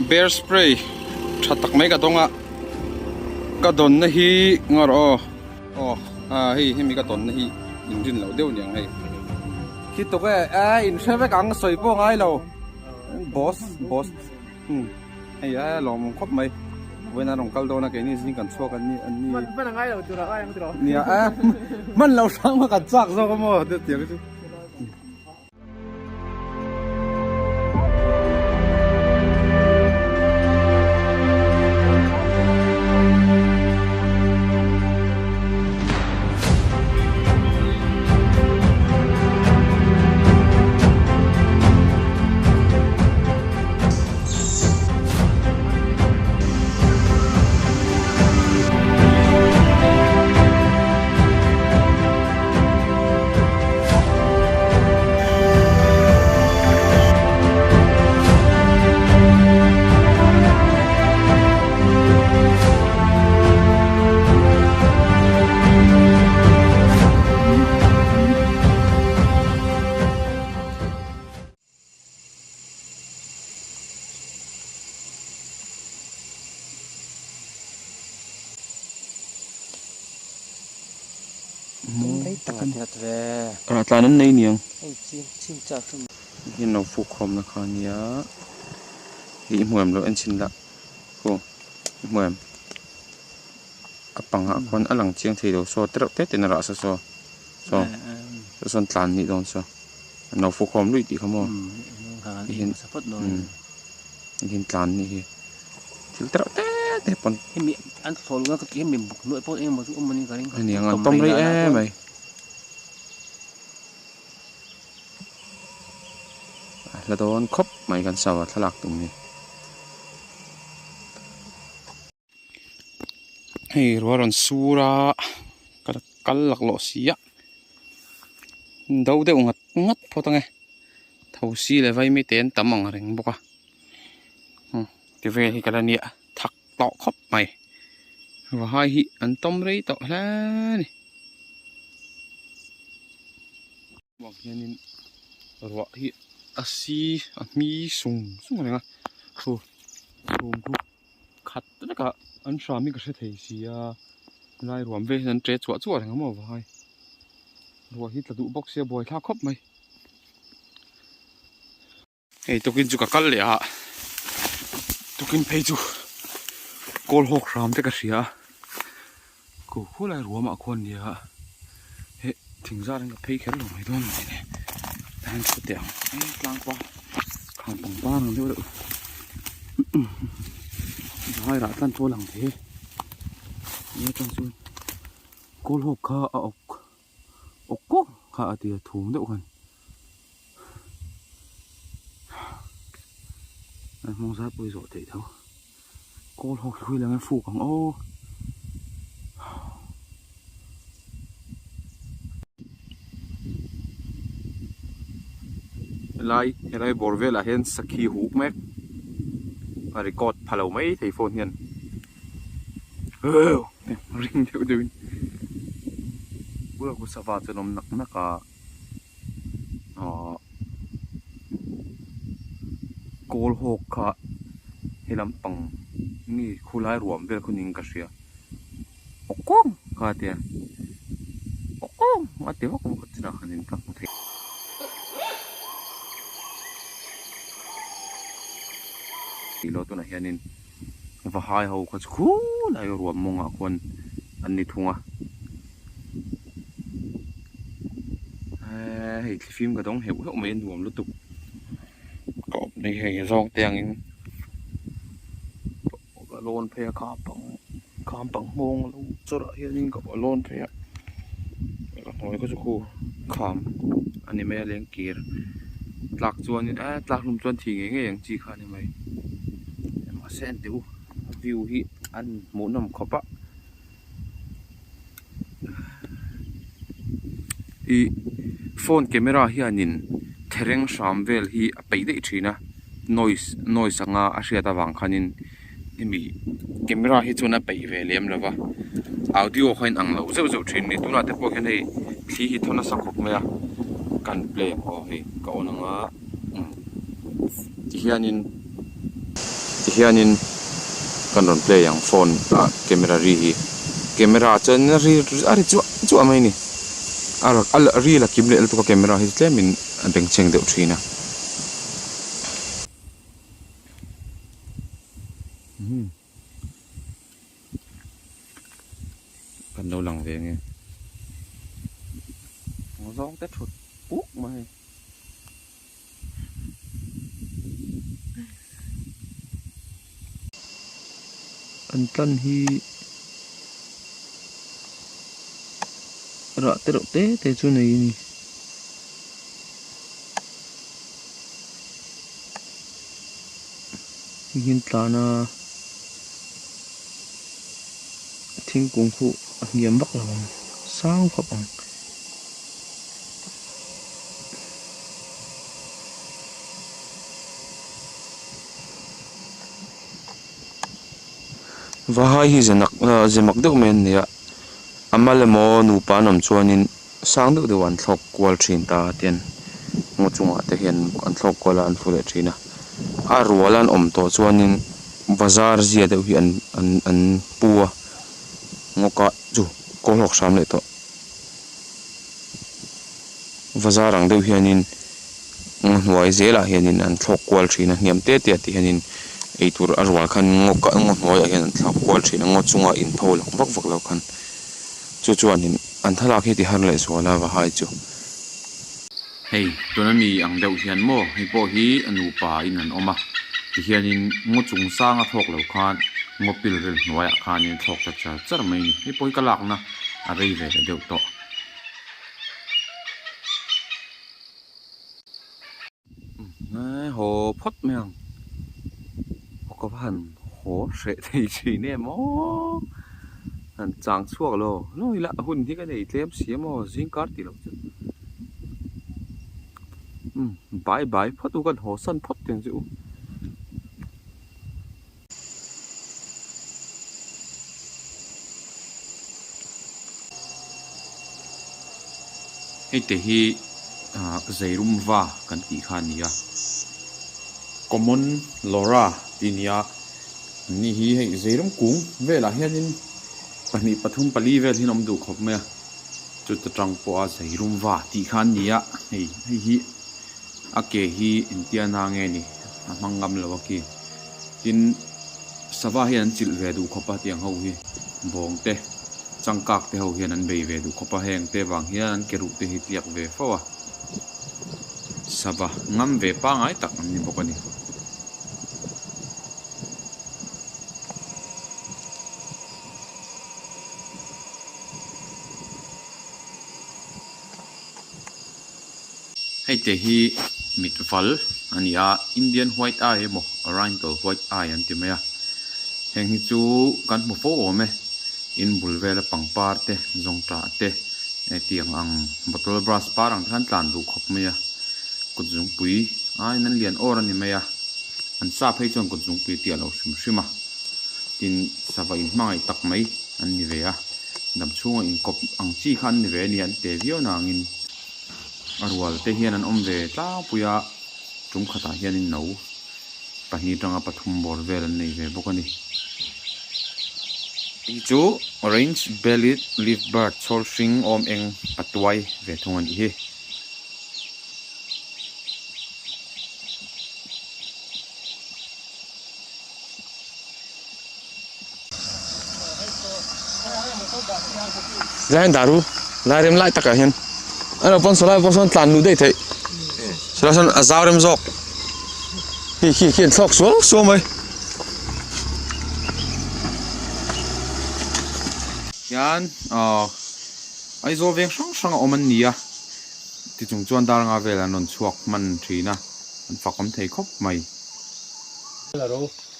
bear spray thatak mai ka tonga ka don na hi ngar hi mi ka ton na hi in lo deu niang hei khi to ka in shave kang soi po ngai lo boss ai lom khop mai when I don't call down again is in control kan ni man ngai lo tu ra ai tu ra ni man lo sang ma ka chak zo ko mo de tiang chu Ratlanan na iniyang hinaw fukom na kanya imuam lo an sinla ko imuam apang akon alang chiang thei do so trap te tenara so son tlan ni don so naw fukom lui ti khamo hin support do hin tlan ni til trap te pon mi an thol nga ka mi buk noi po em mo mani ka ring ani ang tom rei mai la don khop mai kan sawa thalak tum ni hei roron sura kal lak lo sia dau de ngat photange thausi le vai mi ten tamang reng boka ti ve hi kala ni thak to khop mai wa hai hi an tom rei to la ni wa hianin ro hi asi mi sung nga so khat ta ka an sha mi ka se thei sia lai ruam ve nan tre chua chua nga mo vai ro hi tla du box sia boy kha khop mai ei tokin chu ka kal le ha tokin phei chu kol hok ram te ka sia ko hulai ruam a khon nia he thingza rang ka phei khel lo mai don ne tan chu te tlang qua khang pang ba nang deu hai ra tan cho lang thế ye tan chu kol hok kha a ok ko kha ati thum deu kan mong ra pui zo te thau kol hok hui lang fu kang o lai borvel a hen sakhi huk mek a record phalo mai thei phone hian ring deu deuin bula ku sawa chanom nak ka kol hok kha helam pang ni khulai ruam vel khuning ka sia okong kha te okong ate wa ko china khanin ka thei lo tu na hianin va hai ho kha khu lai ruam monga kon anni thunga hei film ka dong heu mai nuam lu tu cọp này hei rong tiang in ka lon phe kham pang mong lu chora hianin ka lon phe noi ko chu khu kham ani me leng kir tlak chuan tlak lum chuan thi nge yang chi kha ni mai ma sen deu view hi an mu nam khopa i phone camera hianin thereng sam vel hi a pei dei thina noise anga a hria ta wang khanin imi camera hi chuna pei ve lem lova audio khain ang lo zo thin ni tuna te po khen hei thi hi thona sakhok me a kan play ho hi ka onanga hianin hianin kan ron play yang phone camera ri hi camera chen ri ari chu mai ni al ri la kim le to camera hi tle min beng cheng deuh thina kan lo lang ve nge ngozong te thut puk mai an tan hi ra te chu nei ni hin tlana thingkung khu a ngiam vak lawang sang phapang vahai hi zemak deuh men nia amalemo nupa nom chuanin sang deuh deuh an thlok kual thin ta tian ngo chunga te hian an thlok kuala an fule thina a rual an om to chuanin bazar zia deuh hi an puwa ngoka chu kolhok sam le to bazar ang deuh hianin hnuai zela hianin an thlok kual thina hniam te te ti hianin eitur arwal khan ngoka hnuai a hian an thlok kual thina ngo chunga in thol vak vak lo khan chu chuanin an thalak hi ti har le suala wa hai chu hei tunami ang deuh hian mo hi po hi anupa in an oma ti hianin ngo chung sang a thok lo khan ngo pil rel hnuai a khan in thok ta char mai ni hi po hi kalak na a rei ve le deuh to ho phot meang có hẳn hố sẽ thì chỉ nè mó hẳn chàng chuộc lo lôi lạ hùn thì cái này thêm xía mò dính cát thì lắm chứ bãi phất u gần hồ sân phất tiền dịu hay để hi dây rum va cần tỉ khan nhỉ common lora tinia ni hi hei zeiram kung vela hianin pani pathum pali vel hinom du khop me chu ta tang po a zeirum wa ti khan nia hei hi ake hi intia na nge ni mangam lo ki tin sawa hian chil ve du khopa tiang ho hi bong te changkak te ho hian an bei ve du khopa heng te wang hian keru te hi tiak ve fawa sawa ngam ve pa ngai tak ni bokani hei te hi mitval ania Indian white eye mo oriental white eye an ti maya heng hi chu kan mu fo ome in bulvela pangpar te zongtra te tiang ang bottle brass parang khan tlan du khop maya kut jung pui ai nan lian or ani maya an sa phei chon kut jung pui tia lo shima tin sava in mai tak mai an ni ve a dam chunga in kop ang chi khan ni ve ni an te vio nang in arwal te hian an om ve tla puya tum khata hian in no pahni tanga pathum bor vel an nei ve bokani i chu orange bellied leaf bird chol string om eng patwai ve thong an hi lain daru lairem lai taka hian ano pon solai pon tlan lu dei thei selasan azarem zok hi thok so mai yan ai zo veng sang oman nia ti chung chuan dar nga vela non chuak man thina an fakom thei khop mai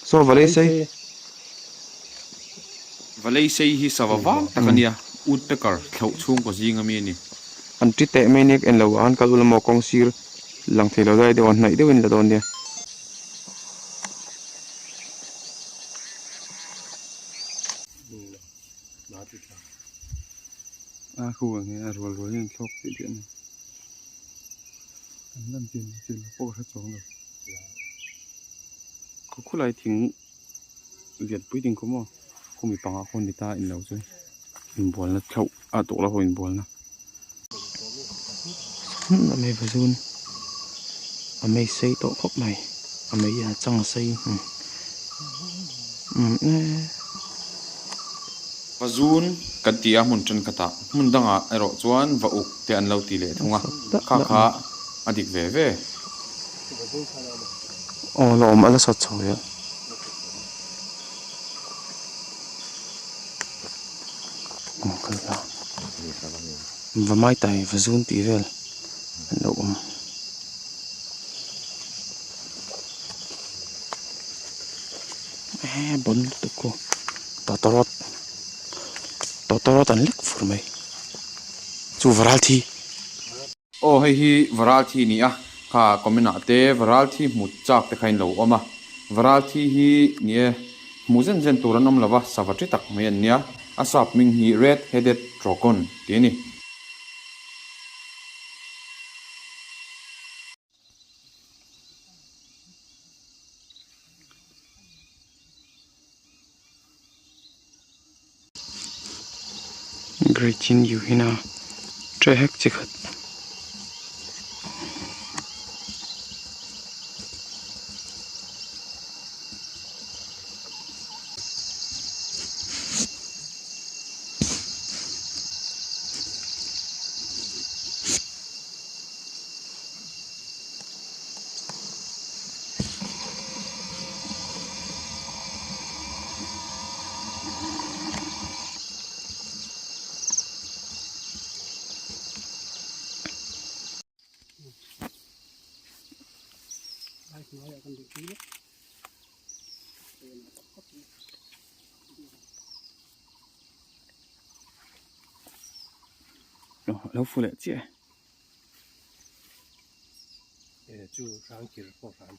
so valei sei hi sawawang takania uttakar thlau chung ko jinga mi ni an ti te menek en lo an kalul mo kong sir lang thelo dai de on nai de win la don dia a khu nge a rol rol in thok ti tian an lam tin po sa chong lo ko khulai thing liệt bụi đình có mò không bị bằng con đi ta in lâu rồi in buồn là thâu à tổ là hồi in buồn là mày phải run mày xây tổ khóc mày mày chẳng xây và run cái tia muốn chân cái ta muốn đăng à rồi chuan và uk thì anh lâu tỷ lệ thùng à khá khá adik về về lo mà là sạch rồi á và mai tay và run tí về lâu bốn tụ cô tọt anh liếc phur mày chú varal thi hi varal thi nè kha comment ate varal thi mut chak te khain lo oma varal thi hi nè muzen zen turan om lova savatri tak mai an nia asap ming hi red headed dragon te ni great chin you hina tre hek chikhat lâu phụ lệ chị chú sáng kiểu có phản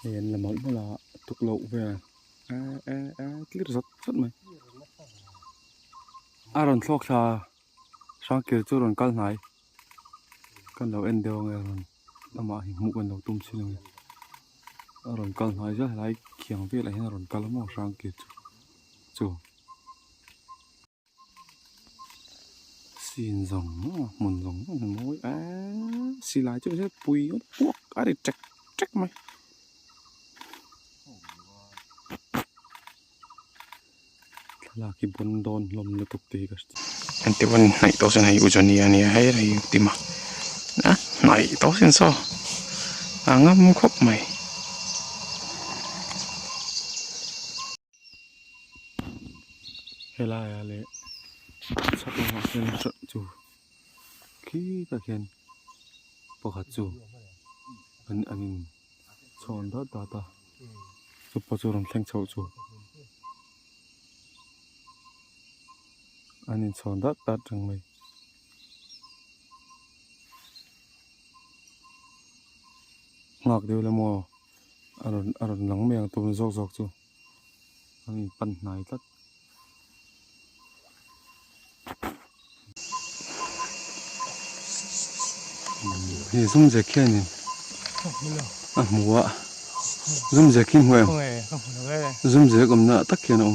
hiện là món là thuộc lậu về cái rất rất mày rồi thóc là sáng kiểu cho rồi cắt này cắt đầu end đều nghe rồi mà mũ gần đầu tum xin rồi cắt này rất là kiêng về lại rồi cắt lắm mà sáng kiểu chú xin rồng muốn rồng mối xì lại chứ sẽ bùi buộc để trách mày là cái bốn đòn lom nó tục tê cái anh tiêu anh này tao sẽ này ujon này hay là tìm mà này tao sẽ sao ngâm khóc mày hay là lệ sắp là khen sợ chủ khi ta khen bỏ hạt chủ anh chọn đó ta chụp bao nhiêu làm thanh châu chủ anh chọn đó ta chẳng mày ngọc đều là mò anh lắng mèo tụi dọc chủ anh pan này tất thì zoom giờ kia này mua zoom giờ kia ngoài zoom giờ còn nợ tắc kia nào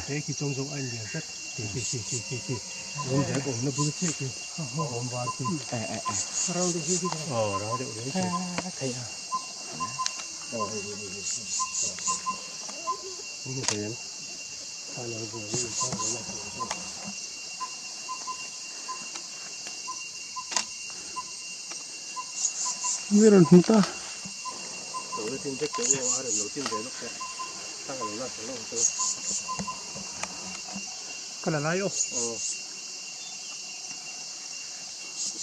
cái trong giống anh liền rất thì zoom giờ còn nó bự thế kì ôm vào kì rau được gì rau được đấy thấy à như thế ta nói vừa như sao đấy là biết rồi chúng ta tối tin chắc cái hoa được đầu tiên đấy lúc đấy ta còn là cái lâu rồi cái là lái ô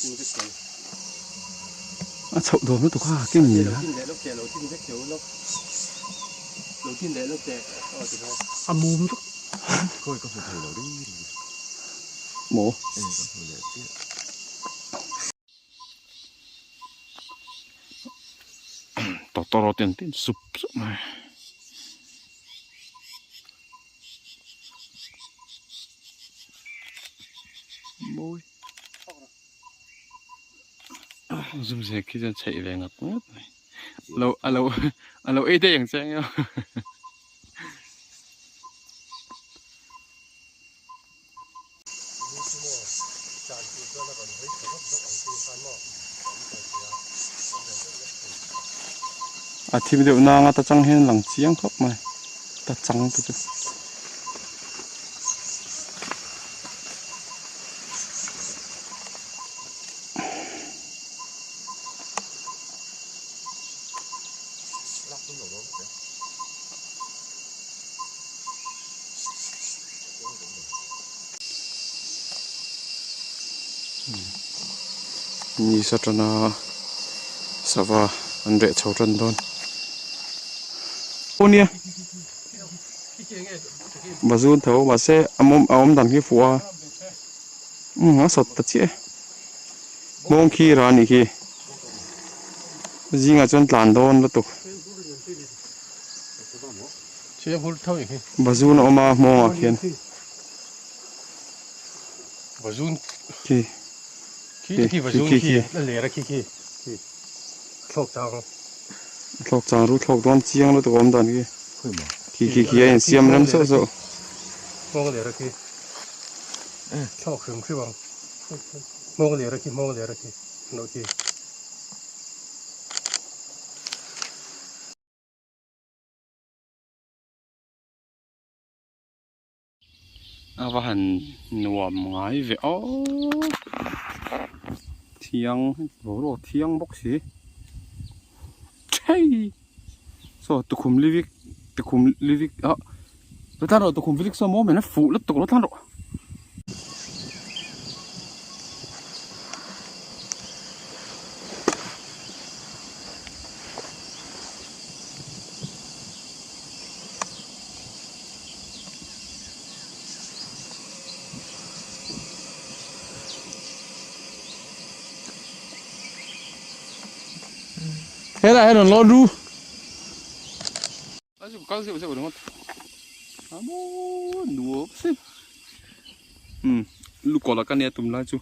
tin chắc cái chậu đồ nó tụt qua cái gì đó đầu tiên đấy lúc đấy đầu tiên chắc kiểu lúc đầu tiên đấy lúc đấy thì thôi mồm chút coi có phải thầy nào đi mổ có phải là chứ tao tiền sụp này môi zoom xe khi chân chạy về ngập ngất lâu ấy đâyอย่างchen nhau à thì bây giờ nàng ta trăng hen lằng chiang khóc mày ta trăng tôi chứ ni sa trana sava andre chau tran don onia bazun thau ba se amom dan ki fuwa nga sot ta che mong khi ra ni khi jinga chon tlan don la tu chế hul thâu vậy bazun oma mo khian bazun ki khi bazun khi nó lẻ ra khi thọc chang ru thok don chiang la tu om dan ki ai siam ram so so mua cái lẻ ra khi thọc hưởng khi bằng mua cái lẻ ra khi nó khi và hẳn nuông ngay về ô thiang vô rồi thiang bốc xí chơi so tụi khum livik à rồi ta rồi tụi khum livik so mô mình nó phụ lắm tụi nó ta rồi thế là nó lo ru à chụp cao siêu siêu đúng không à mô nuốt xí lúc còn là cái này tụm lại chú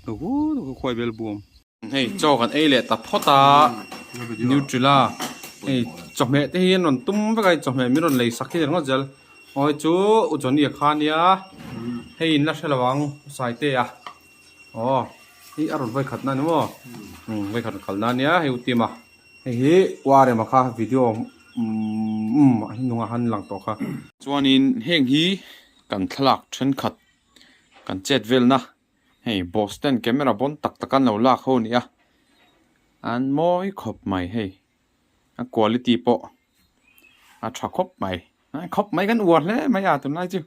đồ khoai bel buồm hey cho cái ấy lệ tập phốt ta Nutella hey chọc mẹ thế hiền còn tum với cái chọc mẹ mới còn lấy sắc cái nó gel ôi chú uốn đi khan ya hey nó sẽ là vàng sai tê à oh hi aron vai khatna no vai khat khalna nia he utima he ware ma kha video anh nunga han lang to kha chuanin heng hi kan thlak then khat kan chet vel na hey Boston camera bon tak takan lo lak ho nia an moi khop mai hey a quality po a tha khop mai kan uar le mai a tum lai chu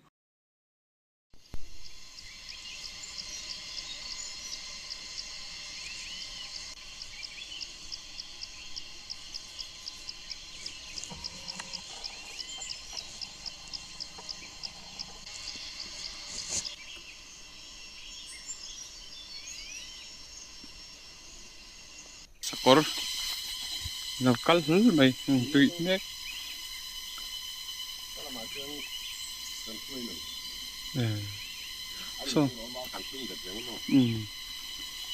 sakor nào kal hul mai tui ne so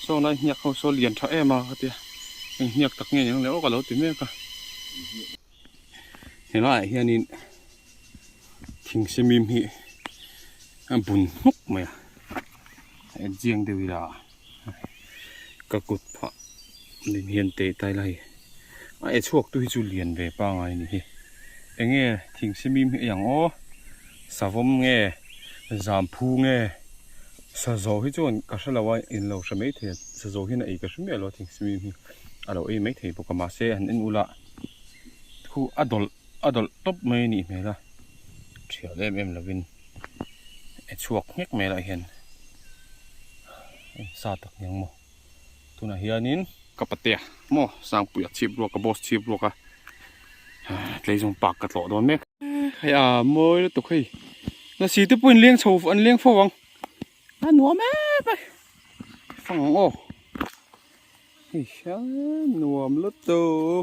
so này nhạc không so liền cho em mà thì nhạc tắc nghe những lẽ có lâu tìm cả thế lại hiện in thình xem im hi bùn húc mày riêng đều là các cột phạ liền hiện tế tay này ai chuộc tôi chú liền về ba ngày này anh nghe thình xem im hiอย่างô sa vôm nghe giảm phu nghe sa dầu hi chọn cả sao là vậy in lâu sao mấy thì sa dầu hi này cả số mấy lo thình xem im hi à lâu ấy mấy thì bộ cầm xe anh in ula khu adol top mấy nị mày là chiều em là vin chuộc nhắc mày lại hiện sa tắc nhang mo tu na hianin kapatia mo sang puya chip lo ka boss chip lo ka lấy dùng bạc cắt lọ đó mẹ hay à mới tục khi nó xí tiếp bên liêng sầu ăn liêng phô vong ăn nuo mẹ vậy phẳng ô thì nuo lót tô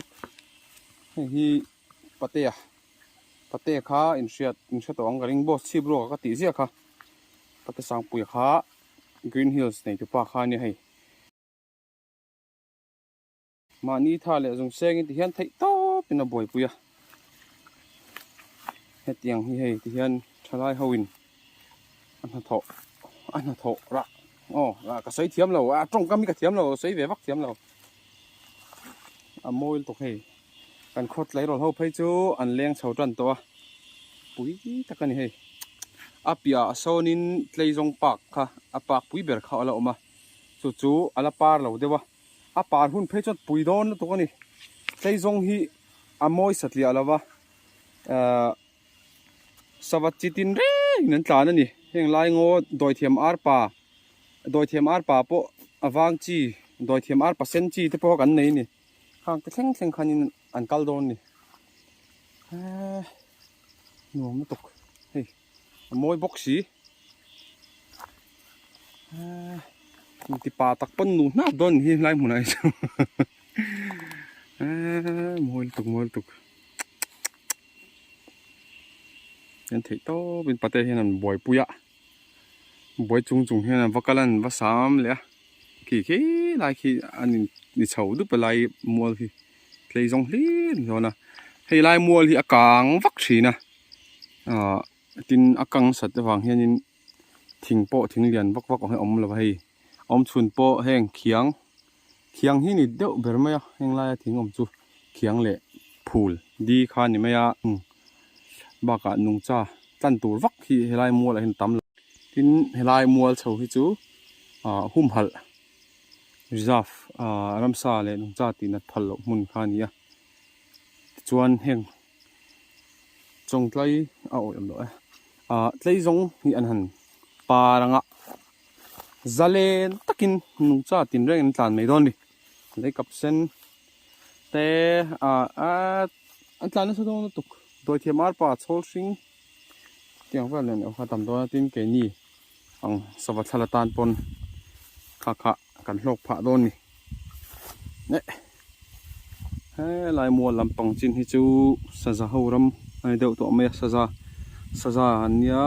thì pate khá insert toang cái ring boss chip lo ka tí gì khá pate sang puya khá Green Hills này chụp pa khan như hay mà ní thà lệ dùng xe thì hiện thấy to bên là bồi bùi à hết tiếng như hay thì hiện trả lại hậu anh là thọ ra là cái sấy thiếm lầu trong cái cái thiếm lầu sấy về vắt thiếm lầu môi tục hayกันโคตรไหลรถเขาไปจูอันเลี้ยงชาวจันตัวปุ๋ยตะกันนี่เฮอาเปียโซนินเลยจงปากค่ะอาปากปุ๋ยเบิร์เขาเอาออกมาจู่ๆอาลาปาร์เราเดี๋ยวว่าอาปาร์หุ่นเพชรปุ๋ยโดนตัวนี้เลยจงฮีอามอยสัตว์เลี้ยอะไรวะสวัสดิตินเร่นั่นตานั่นนี่เฮงไล่งอโดยเทียมอาร์ปาโดยเทียมอาร์ปาโปอวางจีโดยเทียมอาร์ปาเซนจีที่พอกันนี่ข้างเท่งคันนี้อันกัลโดนนี่หนูไม่ตกเฮ้ยมวยบ็อกซี่มันติปาตักปั้นหนูน่าโดนที่ไล่หมุนไอ้เจ้ามวยตกยันเถิดโตเป็นประเทศที่นั่นบ่อยปุยะบ่อยจุงที่นั่นวักกันวักสามเลยขี้ไล่ขี้อันนี้เฉาดุไปไล่มัวขี้เลยจงลีนโน่นะให้ลายมัวที่อากาศวักสีนะตินอากาศสัตว์ฟังเฮียนินทิ้งโปทิ้งเลียนวักให้อมละให้อมชุนโปแห้งเขียงที่นี่เดี๋ยวเบอร์ไม่อะแห้งลายทิ้งอมจูเขียงเละพูลดีข้านี่ไม่อะบากะนุ่งจ้าตันตูวักที่ให้ลายมัวละเห็นตำละตินให้ลายมัวเฉาที่จูหุ่มหัลreserve รำซาเลยนุ่งจ้าตีนัดพัลล์มุนข้านี่ชวนเฮงจงไล่เอาอย่างน้อยไล่จงนี่อันหันปารังจะเล่นตะกินนุ่งจ้าตินเรื่องต่างไม่โดนดิไล่กับเส้นแต่อันต่างนั้นสุดท้ายตุกโดยที่มาร์ปาโซลซิงเที่ยงวันเลยเขาทำตัวตินเกนี่สวัสดิ์ละตานปนข้ากันโลกผาโดนนี่เนี่ยลายมัวลำปังจินฮิจูสซาหูรำไอเดียวตัวเมียสซาอันเนี้ย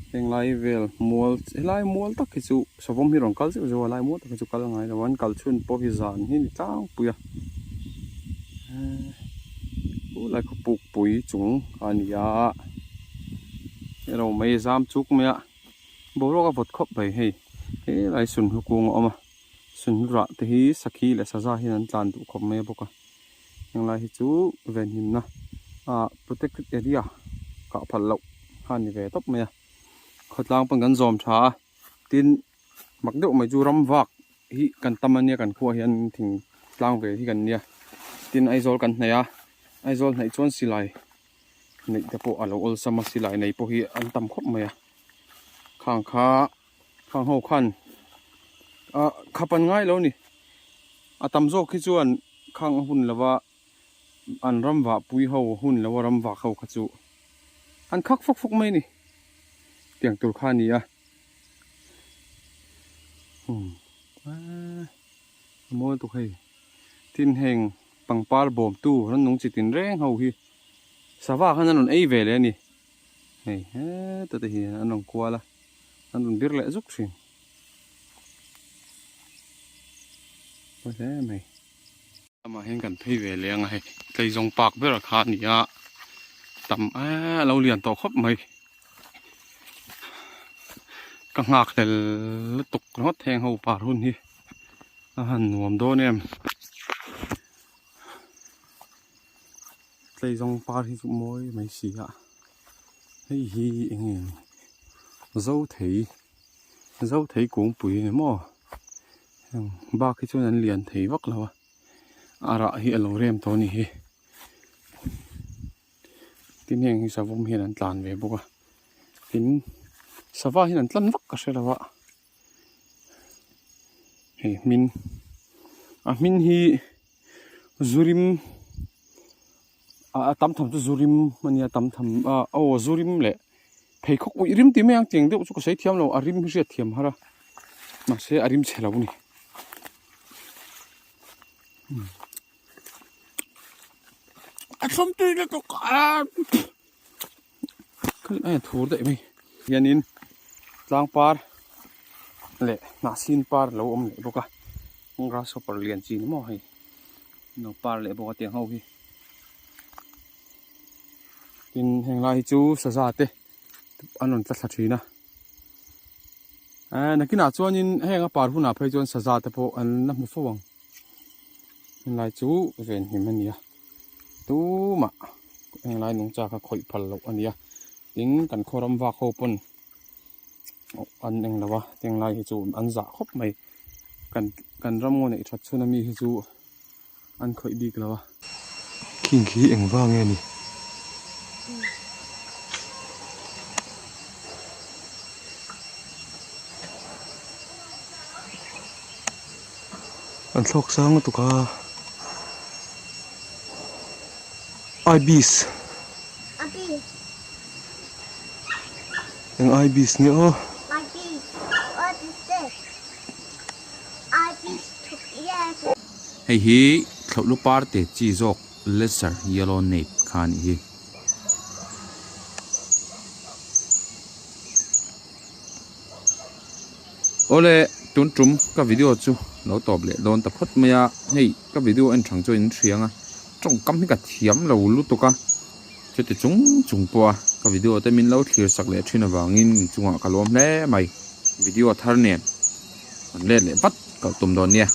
เองลายเวลมัวลายมัวตักฮิจูสวมฮิรองคัลซิจูลายมัวตักฮิจูคัลไงแล้ววันคัลชุนพอฮิจานฮินี่จ้างปุยลายขบุกปุยจุงอันเนี้ยเราไม่ซ้ำจุกเมียโบโรก็บดคบไปให้ลายสุนหุกงออกมาสุนระที่สักขีและซาฮินันจานตุคบเมียบุกยังลายฮิจูเวนหิมนะprotected area กับพัลล์ฮันนี่เวทบเมียขัดล้างปังกันจอมช้าตินมักเดือดไม่จูรำวักฮิกันตำมันเนี่ยกันขัวเห็นถึงล้างเวที่กันเนี่ยตินไอโซลกันเนี่ยไอโซลในชวนสิไลในเดปอัลโอลสมาสิไลในพวกฮิอันตำคบเมียข้างหัวขันขับปันง่ายแล้วนี่ตำโซกที่ชวนข้างหุ่นแล้วว่าอันรำวะปุยเขาหุ่นแล้วว่ารำวะเขาขจูอันคักฟุกไหมนี่เตียงตัวข้านี่โม่ตัวให้ทินแหงปังปาลบ่มตู้นั่นนุ่งจิตินแรงเขาฮีสาวข้านั่นนุ่นไอเวเลยนี่เฮ้ตัวที่อันนุ่งกลัวละอันนุ่นบิร์เละจุกสิว่าใช่ไหมมาเห็นกันพี่เวเลียงไงใจจงปากเบื่อขานี่ต่ำเราเรียนต่อครบไหมกังหักแต่ตกรถแทงเขาปารุ่นนี่หันหนวมโดนเนี่ยใจจงปากที่สุดมวยไม่เสียเฮ้ยเองเจ้าถีกุ้งปุ๋ยเนี่ยมั้งบ้าที่ช่วยนั้นเรียนถีวักแล้วระฮิอโลเรียมตัวนี้ที่นี่ยังสาวผมเห็นอันตานเวบุกเห็นสาวเห็นอันตันวักก็ใช่แล้ววะเฮ้มินฮีจูริมตำตัวจูริมมันเนี่ยตำจูริมเลยเพย์คุกริมที่ไม่ยังเตียงเดี๋ยวจะก็ใช้เทียมเราริมเสียเทียมฮะมาใช้ริมเชลาบุนี่ส้มตีนตัวกันคือไอ้ถูได้ไหมยันนินล้างปาร์ lệ na xin par lâu lệ bốc à grasshopper liền chi nó mò hay nó par lệ bốc tiếng hậu hi tin hàng lai chú sa sa te anh on tlat thina na kina chuan in heng par huna phei chuan sa sa te po an na mu fawang hàng lai chú ven him ania tu ma hàng lai nung cha kha khoi phal lo ania tin kan khoram wa kho pon an eng lawa teng lai hi chu an za khop mai kan ram ngo nei that chunami hi chu an khoi dik lawa kinh khí eng vang nghe nè anh thóc sáng tụ cả ibis anh ibis nữa hei hi thlo par te chi jok lesser yellow nape khan hi ole tun trum ka video chu lo top le don ta phot maya hei ka video en thang cho in thianga trong kam hi ka thiam lo lu to ka chete chung po ka video te min lo thlir sak le thina wangin chunga kalom hle mai video thar nen an le le pat ka tum don nia